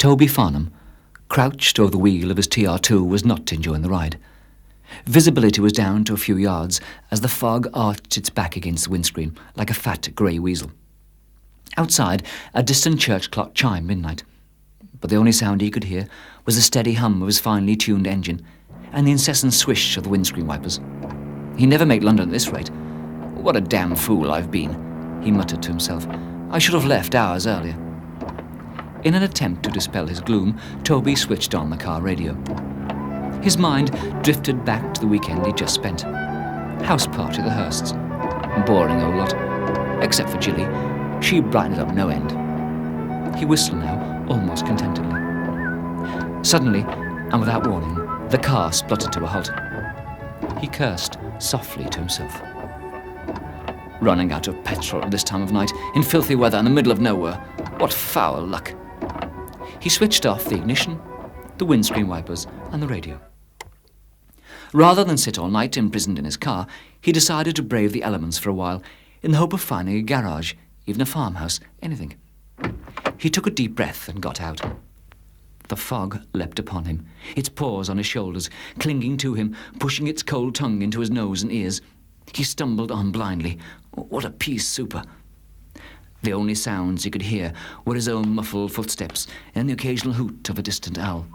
Toby Farnham, crouched over the wheel of his TR2, was not enjoying the ride. Visibility was down to a few yards as the fog arched its back against the windscreen like a fat grey weasel. Outside, a distant church clock chimed midnight, but the only sound he could hear was the steady hum of his finely tuned engine and the incessant swish of the windscreen wipers. He'd never make London at this rate. What a damn fool I've been, he muttered to himself. I should have left hours earlier. In an attempt to dispel his gloom, Toby switched on the car radio. His mind drifted back to the weekend he'd just spent. House party at the Hursts. Boring old lot. Except for Jilly. She brightened it up no end. He whistled now, almost contentedly. Suddenly, and without warning, the car spluttered to a halt. He cursed softly to himself. Running out of petrol at this time of night, in filthy weather in the middle of nowhere. What foul luck. He switched off the ignition, the windscreen wipers, and the radio. Rather than sit all night imprisoned in his car, he decided to brave the elements for a while, in the hope of finding a garage, even a farmhouse, anything. He took a deep breath and got out. The fog leapt upon him, its paws on his shoulders, clinging to him, pushing its cold tongue into his nose and ears. He stumbled on blindly. What a pea souper! The only sounds he could hear were his own muffled footsteps and the occasional hoot of a distant owl.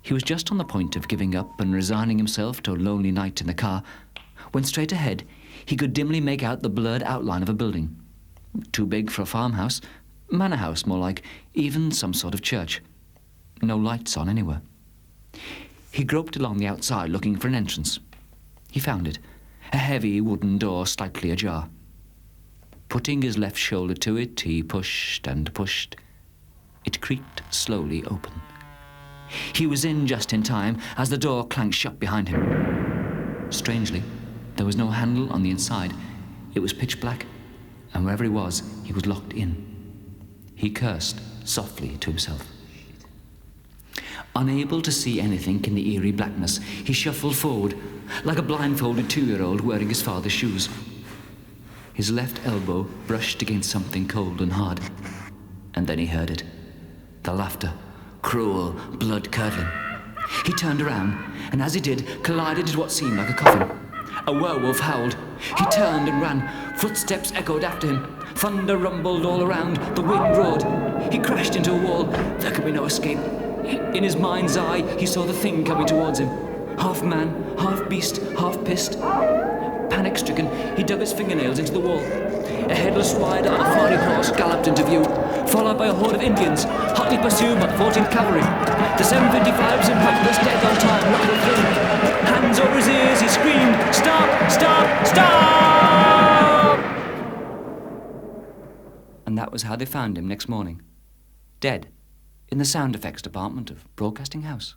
He was just on the point of giving up and resigning himself to a lonely night in the car, when straight ahead he could dimly make out the blurred outline of a building. Too big for a farmhouse, manor house more like, even some sort of church. No lights on anywhere. He groped along the outside looking for an entrance. He found it, a heavy wooden door slightly ajar. Putting his left shoulder to it, he pushed and pushed. It creaked slowly open. He was in just in time as the door clanked shut behind him. Strangely, there was no handle on the inside. It was pitch black, and wherever he was locked in. He cursed softly to himself. Unable to see anything in the eerie blackness, he shuffled forward, like a blindfolded 2-year-old wearing his father's shoes. His left elbow brushed against something cold and hard. And then he heard it. The laughter. Cruel, blood-curdling. He turned around, and as he did, collided with what seemed like a coffin. A werewolf howled. He turned and ran. Footsteps echoed after him. Thunder rumbled all around. The wind roared. He crashed into a wall. There could be no escape. In his mind's eye, he saw the thing coming towards him. Half man, half beast, half pissed. Panic-stricken, he dug his fingernails into the wall. A headless rider on a fiery horse galloped into view, followed by a horde of Indians, hotly pursued by the 14th Cavalry. The 755's impetuous death on time rattled through. Hands over his ears, he screamed, "Stop! Stop! Stop!" And that was how they found him next morning. Dead, in the sound effects department of Broadcasting House.